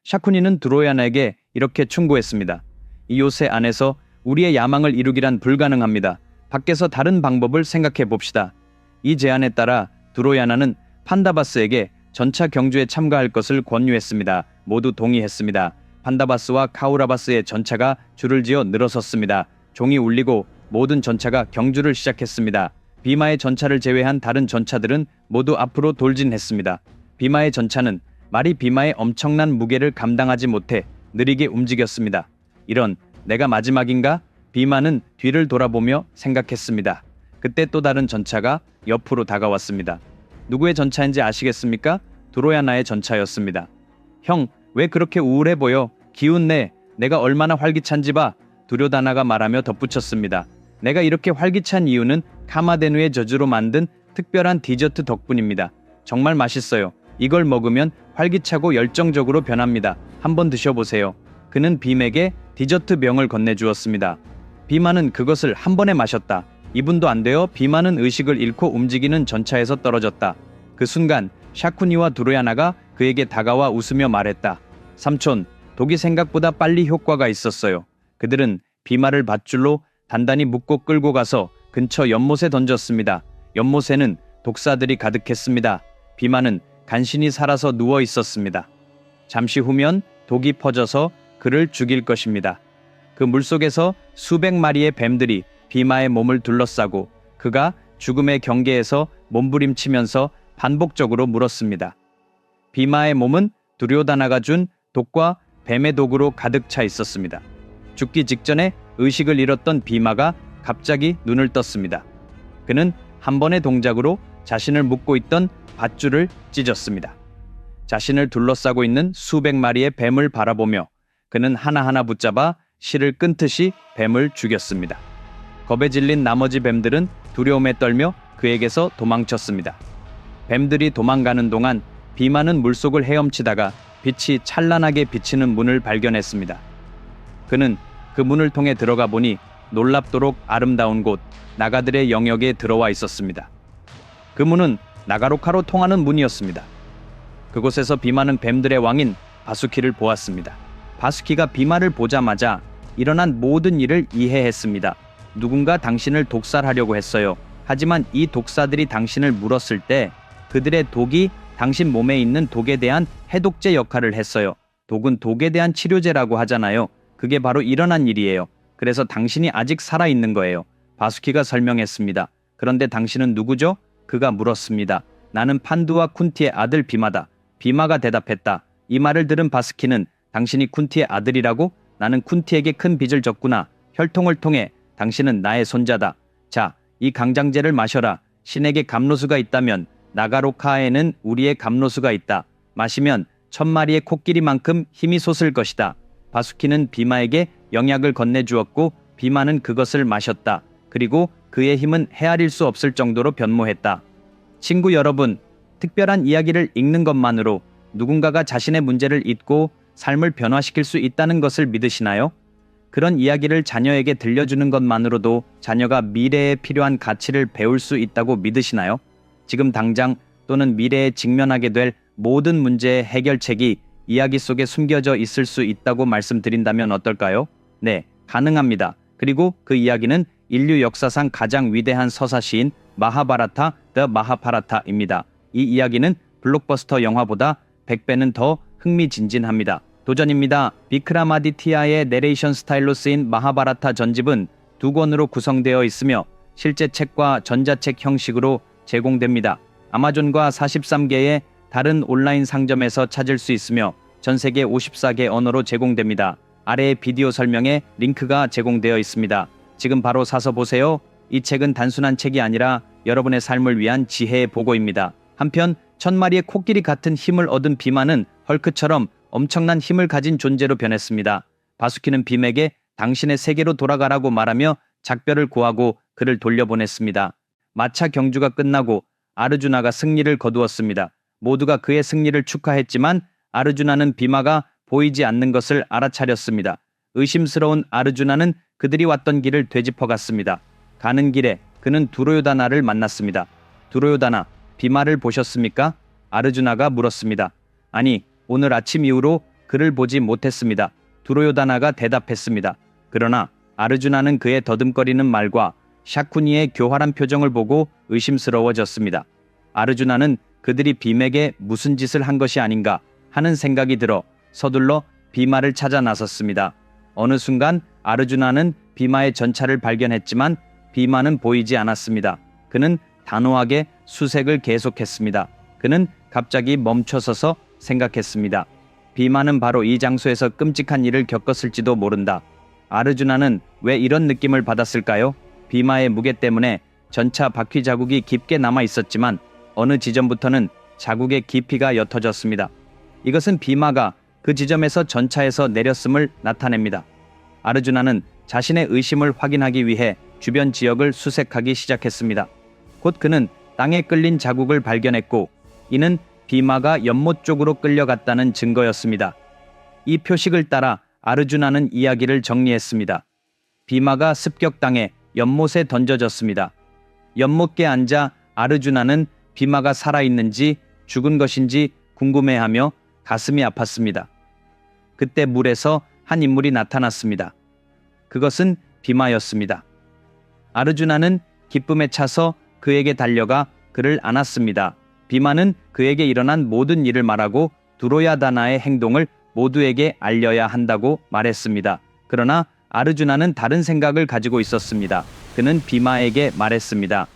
샤쿠니는 두로야나에게 이렇게 충고했습니다. 이 요새 안에서 우리의 야망을 이루기란 불가능합니다. 밖에서 다른 방법을 생각해 봅시다. 이 제안에 따라 두로야나는 판다바스에게 전차 경주에 참가할 것을 권유했습니다. 모두 동의했습니다. 판다바스와 카우라바스의 전차가 줄을 지어 늘어섰습니다. 종이 울리고 모든 전차가 경주를 시작했습니다. 비마의 전차를 제외한 다른 전차들은 모두 앞으로 돌진했습니다. 비마의 전차는 말이 비마의 엄청난 무게를 감당하지 못해 느리게 움직였습니다. 이런, 내가 마지막인가? 비마는 뒤를 돌아보며 생각했습니다. 그때 또 다른 전차가 옆으로 다가왔습니다. 누구의 전차인지 아시겠습니까? 두로야나의 전차였습니다. 형, 왜 그렇게 우울해 보여? 기운내. 내가 얼마나 활기찬지 봐. 두료다나가 말하며 덧붙였습니다. 내가 이렇게 활기찬 이유는 카마데누의 저주로 만든 특별한 디저트 덕분입니다. 정말 맛있어요. 이걸 먹으면 활기차고 열정적으로 변합니다. 한번 드셔보세요. 그는 빔에게 디저트 병을 건네주었습니다. 비마는 그것을 한 번에 마셨다. 2분도 안 되어 비마는 의식을 잃고 움직이는 전차에서 떨어졌다. 그 순간 샤쿠니와 두로야나가 그에게 다가와 웃으며 말했다. 삼촌, 독이 생각보다 빨리 효과가 있었어요. 그들은 비마를 밧줄로 단단히 묶고 끌고 가서 근처 연못에 던졌습니다. 연못에는 독사들이 가득했습니다. 비마는 간신히 살아서 누워 있었습니다. 잠시 후면 독이 퍼져서 그를 죽일 것입니다. 그 물속에서 수백 마리의 뱀들이 비마의 몸을 둘러싸고 그가 죽음의 경계에서 몸부림치면서 반복적으로 물었습니다. 비마의 몸은 두료다나가 준 독과 뱀의 독으로 가득 차 있었습니다. 죽기 직전에 의식을 잃었던 비마가 갑자기 눈을 떴습니다. 그는 한 번의 동작으로 자신을 묶고 있던 밧줄을 찢었습니다. 자신을 둘러싸고 있는 수백 마리의 뱀을 바라보며 그는 하나하나 붙잡아 실을 끊듯이 뱀을 죽였습니다. 겁에 질린 나머지 뱀들은 두려움에 떨며 그에게서 도망쳤습니다. 뱀들이 도망가는 동안 비마는 물속을 헤엄치다가 빛이 찬란하게 비치는 문을 발견했습니다. 그는 그 문을 통해 들어가 보니 놀랍도록 아름다운 곳 나가들의 영역에 들어와 있었습니다. 그 문은 나가로카로 통하는 문이었습니다. 그곳에서 비마는 뱀들의 왕인 바수키를 보았습니다. 바수키가 비마를 보자마자 일어난 모든 일을 이해했습니다. 누군가 당신을 독살하려고 했어요. 하지만 이 독사들이 당신을 물었을 때 그들의 독이 당신 몸에 있는 독에 대한 해독제 역할을 했어요. 독은 독에 대한 치료제라고 하잖아요. 그게 바로 일어난 일이에요. 그래서 당신이 아직 살아있는 거예요. 바수키가 설명했습니다. 그런데 당신은 누구죠? 그가 물었습니다. 나는 판두와 쿤티의 아들 비마다. 비마가 대답했다. 이 말을 들은 바스키는 당신이 쿤티의 아들이라고? 나는 쿤티에게 큰 빚을 졌구나. 혈통을 통해 당신은 나의 손자다. 자, 이 강장제를 마셔라. 신에게 감로수가 있다면 나가로카에는 우리의 감로수가 있다. 마시면 1000마리의 코끼리만큼 힘이 솟을 것이다. 바수키는 비마에게 영약을 건네주었고 비마는 그것을 마셨다. 그리고 그의 힘은 헤아릴 수 없을 정도로 변모했다. 친구 여러분, 특별한 이야기를 읽는 것만으로 누군가가 자신의 문제를 잊고 삶을 변화시킬 수 있다는 것을 믿으시나요? 그런 이야기를 자녀에게 들려주는 것만으로도 자녀가 미래에 필요한 가치를 배울 수 있다고 믿으시나요? 지금 당장 또는 미래에 직면하게 될 모든 문제의 해결책이 이야기 속에 숨겨져 있을 수 있다고 말씀드린다면 어떨까요? 네, 가능합니다. 그리고 그 이야기는 인류 역사상 가장 위대한 서사 시인 마하바라타, 더 마하파라타입니다. 이 이야기는 블록버스터 영화보다 100배는 더 흥미진진합니다. 도전입니다. 비크라마디티아의 내레이션 스타일로 쓰인 마하바라타 전집은 2권으로 구성되어 있으며 실제 책과 전자책 형식으로 제공됩니다. 아마존과 43개의 다른 온라인 상점에서 찾을 수 있으며 전 세계 54개 언어로 제공됩니다. 아래의 비디오 설명에 링크가 제공되어 있습니다. 지금 바로 사서 보세요. 이 책은 단순한 책이 아니라 여러분의 삶을 위한 지혜의 보고입니다. 한편 1000마리의 코끼리 같은 힘을 얻은 비마는 헐크처럼 엄청난 힘을 가진 존재로 변했습니다. 바수키는 빔에게 당신의 세계로 돌아가라고 말하며 작별을 고하고 그를 돌려보냈습니다. 마차 경주가 끝나고 아르주나가 승리를 거두었습니다. 모두가 그의 승리를 축하했지만 아르주나는 비마가 보이지 않는 것을 알아차렸습니다. 의심스러운 아르주나는 그들이 왔던 길을 되짚어갔습니다. 가는 길에 그는 두로요다나를 만났습니다. 두로요다나, 비마를 보셨습니까? 아르주나가 물었습니다. 아니, 오늘 아침 이후로 그를 보지 못했습니다. 두로요다나가 대답했습니다. 그러나 아르주나는 그의 더듬거리는 말과 샤쿠니의 교활한 표정을 보고 의심스러워졌습니다. 아르주나는 그들이 빔에게 무슨 짓을 한 것이 아닌가 하는 생각이 들어 서둘러 비마를 찾아 나섰습니다. 어느 순간 아르주나는 비마의 전차를 발견했지만 비마는 보이지 않았습니다. 그는 단호하게 수색을 계속했습니다. 그는 갑자기 멈춰서서 생각했습니다. 비마는 바로 이 장소에서 끔찍한 일을 겪었을지도 모른다. 아르주나는 왜 이런 느낌을 받았을까요? 비마의 무게 때문에 전차 바퀴 자국이 깊게 남아 있었지만 어느 지점부터는 자국의 깊이가 옅어졌습니다. 이것은 비마가 그 지점에서 전차에서 내렸음을 나타냅니다. 아르주나는 자신의 의심을 확인하기 위해 주변 지역을 수색하기 시작했습니다. 곧 그는 땅에 끌린 자국을 발견했고 이는 비마가 연못 쪽으로 끌려갔다는 증거였습니다. 이 표식을 따라 아르주나는 이야기를 정리했습니다. 비마가 습격당해 연못에 던져졌습니다. 연못께 앉아 아르주나는 비마가 살아있는지 죽은 것인지 궁금해하며 가슴이 아팠습니다. 그때 물에서 한 인물이 나타났습니다. 그것은 비마였습니다. 아르주나는 기쁨에 차서 그에게 달려가 그를 안았습니다. 비마는 그에게 일어난 모든 일을 말하고 두로야다나의 행동을 모두에게 알려야 한다고 말했습니다. 그러나 아르주나는 다른 생각을 가지고 있었습니다. 그는 비마에게 말했습니다.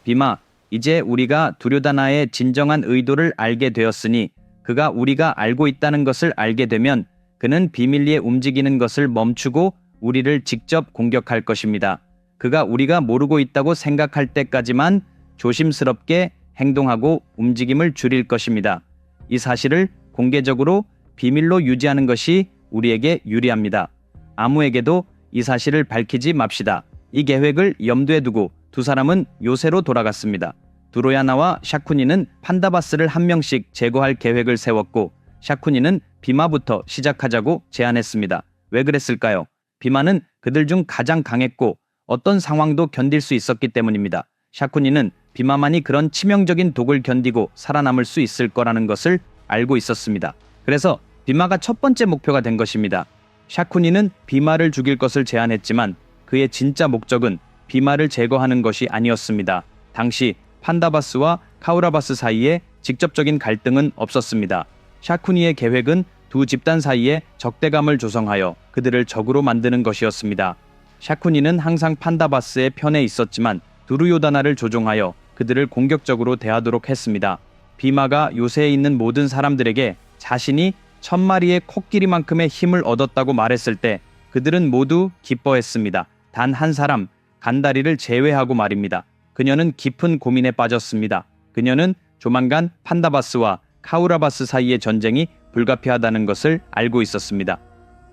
비마, 이제 우리가 두료다나의 진정한 의도를 알게 되었으니 그가 우리가 알고 있다는 것을 알게 되면 그는 비밀리에 움직이는 것을 멈추고 우리를 직접 공격할 것입니다. 그가 우리가 모르고 있다고 생각할 때까지만 조심스럽게 행동하고 움직임을 줄일 것입니다. 이 사실을 공개적으로 비밀로 유지하는 것이 우리에게 유리합니다. 아무에게도 이 사실을 밝히지 맙시다. 이 계획을 염두에 두고 두 사람은 요새로 돌아갔습니다. 두로야나와 샤쿠니는 판다바스를 한 명씩 제거할 계획을 세웠고 샤쿠니는 비마부터 시작하자고 제안했습니다. 왜 그랬을까요? 비마는 그들 중 가장 강했고 어떤 상황도 견딜 수 있었기 때문입니다. 샤쿠니는 비마만이 그런 치명적인 독을 견디고 살아남을 수 있을 거라는 것을 알고 있었습니다. 그래서 비마가 첫 번째 목표가 된 것입니다. 샤쿠니는 비마를 죽일 것을 제안했지만 그의 진짜 목적은 비마를 제거하는 것이 아니었습니다. 당시 판다바스와 카우라바스 사이에 직접적인 갈등은 없었습니다. 샤쿠니의 계획은 두 집단 사이에 적대감을 조성하여 그들을 적으로 만드는 것이었습니다. 샤쿠니는 항상 판다바스의 편에 있었지만 두루요다나를 조종하여 그들을 공격적으로 대하도록 했습니다. 비마가 요새에 있는 모든 사람들에게 자신이 1000마리의 코끼리만큼의 힘을 얻었다고 말했을 때 그들은 모두 기뻐했습니다. 단 한 사람, 간다리를 제외하고 말입니다. 그녀는 깊은 고민에 빠졌습니다. 그녀는 조만간 판다바스와 카우라바스 사이의 전쟁이 불가피하다는 것을 알고 있었습니다.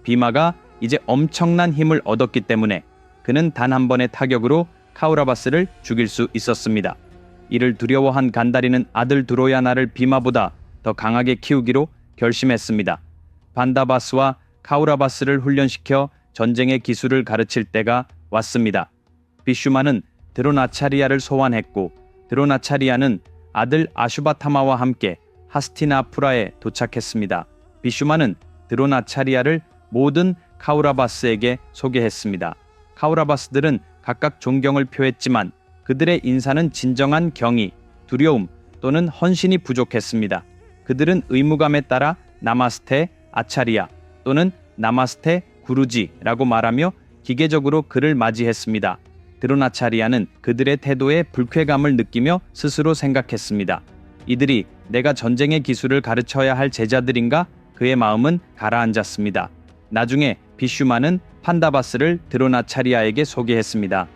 비마가 이제 엄청난 힘을 얻었기 때문에 그는 단 한 번의 타격으로 카우라바스를 죽일 수 있었습니다. 이를 두려워한 간다리는 아들 두로야나를 비마보다 더 강하게 키우기로 결심했습니다. 판다바스와 카우라바스를 훈련시켜 전쟁의 기술을 가르칠 때가 왔습니다. 비슈마는 드로나차리아를 소환했고 드로나차리아는 아들 아슈바타마와 함께 하스티나푸라에 도착했습니다. 비슈마는 드로나차리아를 모든 카우라바스에게 소개했습니다. 카우라바스들은 각각 존경을 표했지만 그들의 인사는 진정한 경의, 두려움 또는 헌신이 부족했습니다. 그들은 의무감에 따라 나마스테 아차리아 또는 나마스테 구루지라고 말하며 기계적으로 그를 맞이했습니다. 드로나차리아는 그들의 태도에 불쾌감을 느끼며 스스로 생각했습니다. 이들이 내가 전쟁의 기술을 가르쳐야 할 제자들인가? 그의 마음은 가라앉았습니다. 나중에 비슈마는 판다바스를 드로나차리아에게 소개했습니다.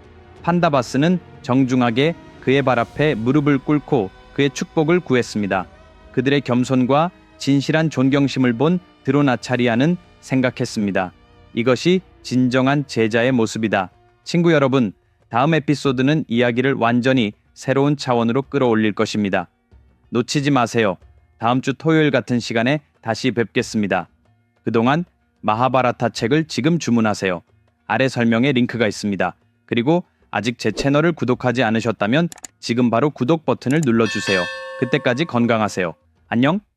판다바스는 정중하게 그의 발 앞에 무릎을 꿇고 그의 축복을 구했습니다. 그들의 겸손과 진실한 존경심을 본 드로나차리아는 생각했습니다. 이것이 진정한 제자의 모습이다. 친구 여러분, 다음 에피소드는 이야기를 완전히 새로운 차원으로 끌어올릴 것입니다. 놓치지 마세요. 다음 주 토요일 같은 시간에 다시 뵙겠습니다. 그동안 마하바라타 책을 지금 주문하세요. 아래 설명에 링크가 있습니다. 그리고 아직 제 채널을 구독하지 않으셨다면 지금 바로 구독 버튼을 눌러주세요. 그때까지 건강하세요. 안녕!